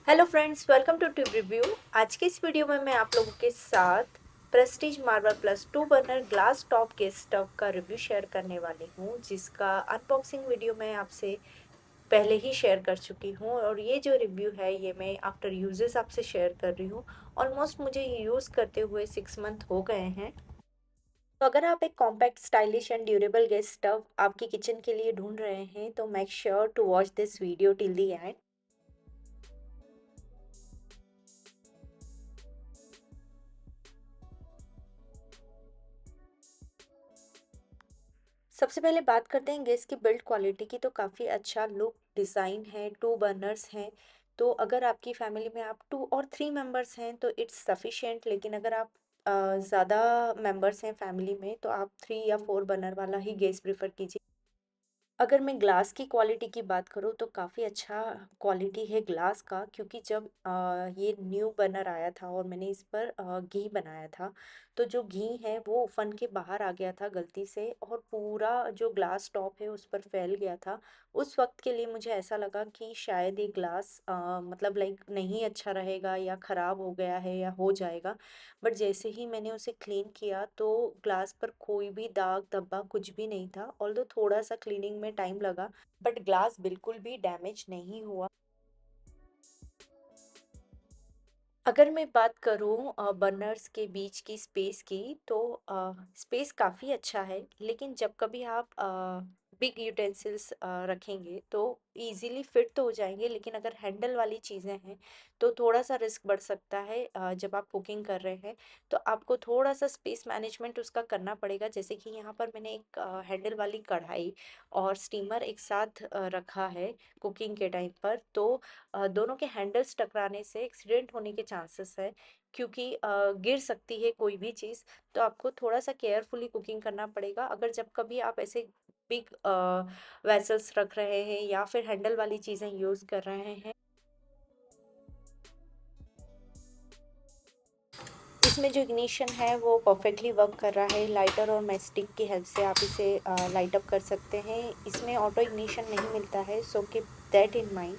Hello friends, welcome to tube review. आज के इस वीडियो में मैं आप लोगों के साथ Prestige marble plus 2 burner glass top gas stove का रिव्यू शेयर करने वाली हूँ, जिसका अनबॉक्सिंग वीडियो मैं आपसे पहले ही शेयर कर चुकी हूँ। और ये जो रिव्यू है ये मैं आफ्टर यूजेस आपसे शेयर कर रही हूँ। ऑलमोस्ट मुझे ये यूज़ करते हुए 6 मंथ हो गए हैं। तो अगर आप एक compact stylish and durable gas stove आपकी किचन के लिए ढूंढ रहे हैं तो make sure to watch this video till the end. सबसे पहले बात करते हैं गैस की बिल्ड क्वालिटी की। तो काफ़ी अच्छा लुक डिज़ाइन है, 2 बर्नर्स हैं। तो अगर आपकी फैमिली में आप 2 और 3 मेंबर्स हैं तो इट्स सफिशिएंट। लेकिन अगर आप ज़्यादा मेंबर्स हैं फैमिली में तो आप 3 या 4 बर्नर वाला ही गैस प्रेफर कीजिए। अगर मैं ग्लास की क्वालिटी की बात करूँ तो काफ़ी अच्छा क्वालिटी है ग्लास का, क्योंकि जब ये न्यू बर्नर आया था और मैंने इस पर घी बनाया था तो जो घी है वो ओवन के बाहर आ गया था गलती से और पूरा जो ग्लास टॉप है उस पर फैल गया था। उस वक्त के लिए मुझे ऐसा लगा कि शायद ये ग्लास मतलब लाइक नहीं अच्छा रहेगा या ख़राब हो गया है या हो जाएगा। बट जैसे ही मैंने उसे क्लीन किया तो ग्लास पर कोई भी दाग धब्बा कुछ भी नहीं था। ऑल्दो थोड़ा सा क्लीनिंग में टाइम लगा, बट ग्लास बिल्कुल भी डैमेज नहीं हुआ। अगर मैं बात करूँ बर्नर्स के बीच की स्पेस की तो स्पेस काफ़ी अच्छा है। लेकिन जब कभी आप बिग यूटेंसिल्स रखेंगे तो इजीली फिट तो हो जाएंगे, लेकिन अगर हैंडल वाली चीज़ें हैं तो थोड़ा सा रिस्क बढ़ सकता है। जब आप कुकिंग कर रहे हैं तो आपको थोड़ा सा स्पेस मैनेजमेंट उसका करना पड़ेगा। जैसे कि यहाँ पर मैंने एक हैंडल वाली कढ़ाई और स्टीमर एक साथ रखा है कुकिंग के टाइम पर। तो दोनों के हैंडल्स टकराने से एक्सीडेंट होने के चांसेस है, क्योंकि गिर सकती है कोई भी चीज़। तो आपको थोड़ा सा केयरफुली कुकिंग करना पड़ेगा। अगर जब कभी आप ऐसे बिग वेसल्स रख रहे हैं या फिर हैंडल वाली चीज़ें यूज़ कर रहे हैं। इसमें जो इग्निशन है वो परफेक्टली वर्क कर रहा है। लाइटर और मैस्टिक की हेल्प से आप इसे लाइट अप कर सकते हैं। इसमें ऑटो इग्निशन नहीं मिलता है, so keep that in mind.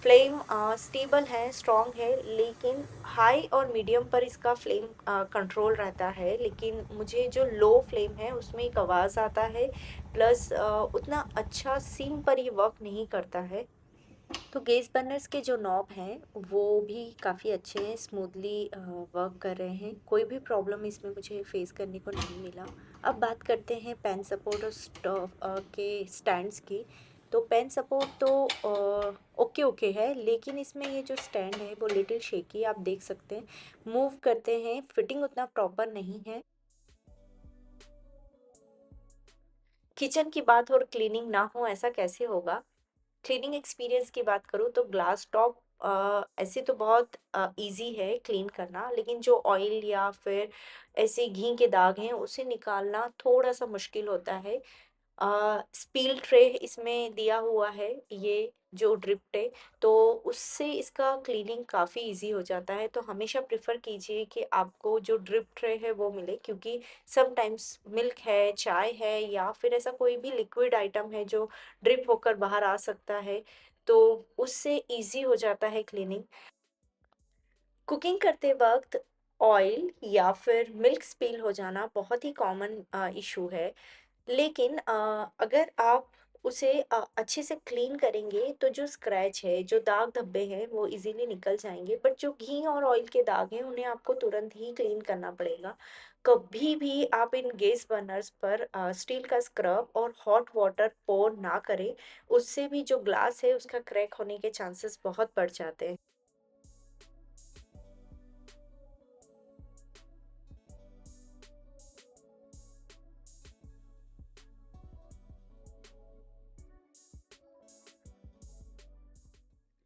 Flame stable है, स्ट्रॉन्ग है, लेकिन हाई और मीडियम पर इसका फ्लेम कंट्रोल रहता है। लेकिन मुझे जो लो फ्लेम है उसमें एक आवाज़ आता है, प्लस उतना अच्छा सीम पर ये वर्क नहीं करता है। तो गैस बर्नर्स के जो नॉब हैं वो भी काफ़ी अच्छे हैं, स्मूथली वर्क कर रहे हैं। कोई भी प्रॉब्लम इसमें मुझे फेस करने को नहीं मिला। अब बात करते हैं पेन सपोर्ट और स्टॉव के स्टैंड्स की। तो पेन सपोर्ट तो ओके ओके है, लेकिन इसमें ये जो स्टैंड है वो लिटिल शेकी, आप देख सकते हैं मूव करते हैं, फिटिंग उतना प्रॉपर नहीं है। किचन की बात और क्लीनिंग ना हो ऐसा कैसे होगा। क्लीनिंग एक्सपीरियंस की बात करूँ तो ग्लास टॉप ऐसे तो बहुत इजी है क्लीन करना, लेकिन जो ऑयल या फिर ऐसे घी के दाग हैं उसे निकालना थोड़ा सा मुश्किल होता है। स्टील ट्रे इसमें दिया हुआ है, ये जो ड्रिप ट्रे, तो उससे इसका क्लीनिंग काफ़ी इजी हो जाता है। तो हमेशा प्रेफर कीजिए कि आपको जो ड्रिप ट्रे है वो मिले, क्योंकि समटाइम्स मिल्क है, चाय है या फिर ऐसा कोई भी लिक्विड आइटम है जो ड्रिप होकर बाहर आ सकता है, तो उससे इजी हो जाता है क्लीनिंग। कुकिंग करते वक्त ऑयल या फिर मिल्क स्पिल हो जाना बहुत ही कॉमन इशू है। लेकिन अगर आप उसे अच्छे से क्लीन करेंगे तो जो स्क्रैच है, जो दाग धब्बे हैं वो इजीली निकल जाएंगे। बट जो घी और ऑयल के दाग हैं उन्हें आपको तुरंत ही क्लीन करना पड़ेगा। कभी भी आप इन गैस बर्नर्स पर स्टील का स्क्रब और हॉट वाटर पोर ना करें। उससे भी जो ग्लास है उसका क्रैक होने के चांसेस बहुत बढ़ जाते हैं।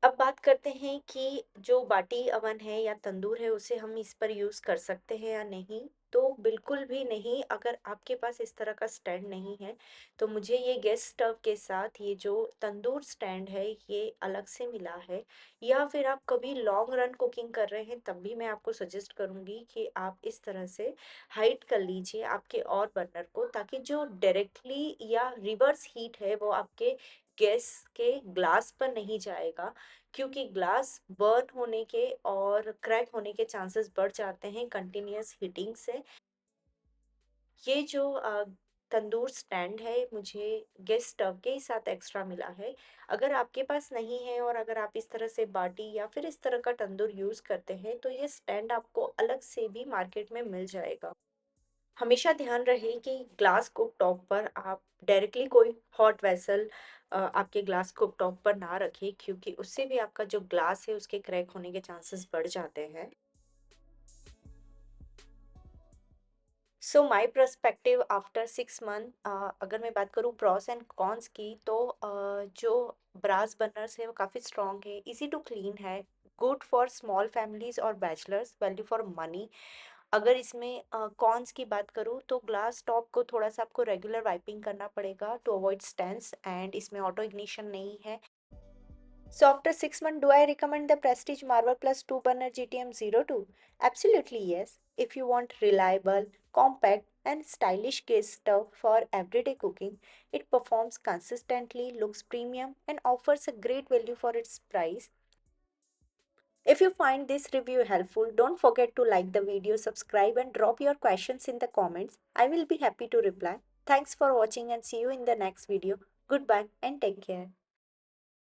अब बात करते हैं कि जो बाटी अवन है या तंदूर है उसे हम इस पर यूज़ कर सकते हैं या नहीं। तो बिल्कुल भी नहीं। अगर आपके पास इस तरह का स्टैंड नहीं है तो मुझे ये गैस स्टव के साथ ये जो तंदूर स्टैंड है ये अलग से मिला है। या फिर आप कभी लॉन्ग रन कुकिंग कर रहे हैं तब भी मैं आपको सजेस्ट करूंगी कि आप इस तरह से हाइड कर लीजिए आपके और बर्नर को, ताकि जो डायरेक्टली या रिवर्स हीट है वो आपके गैस के ग्लास पर नहीं जाएगा, क्योंकि ग्लास बर्न होने के और क्रैक होने के चांसेस बढ़ जाते हैं कंटिन्यूअस हीटिंग से। ये जो तंदूर स्टैंड है मुझे गैस स्टव के ही साथ एक्स्ट्रा मिला है। अगर आपके पास नहीं है और अगर आप इस तरह से बाटी या फिर इस तरह का तंदूर यूज़ करते हैं तो ये स्टैंड आपको अलग से भी मार्केट में मिल जाएगा। हमेशा ध्यान रहे कि ग्लास कुक टॉप पर आप डायरेक्टली कोई हॉट वेसल आपके ग्लास कुक टॉप पर ना रखें, क्योंकि उससे भी आपका जो ग्लास है उसके क्रैक होने के चांसेस बढ़ जाते हैं। So my perspective after 6 month, अगर मैं बात करूँ प्रॉस एंड कॉन्स की, तो जो ब्रास बर्नर्स है वो काफ़ी स्ट्रॉन्ग है, इजी टू क्लीन है, गुड फॉर स्मॉल फैमिलीज और बैचलर्स, वैल्यू फॉर मनी। अगर इसमें कॉन्स की बात करूँ तो ग्लास टॉप को थोड़ा सा आपको रेगुलर वाइपिंग करना पड़ेगा टू अवॉइड स्टेंस, एंड इसमें ऑटो इग्निशन नहीं है। So after 6 months, do I recommend the Prestige Marvel Plus 2 burner GTM02? Absolutely yes. If you want reliable, compact and stylish gas stove for everyday cooking, it performs consistently, looks premium and offers a great value for its price. If you find this review helpful, don't forget to like the video, subscribe and drop your questions in the comments. I will be happy to reply. Thanks for watching and see you in the next video. Goodbye and take care.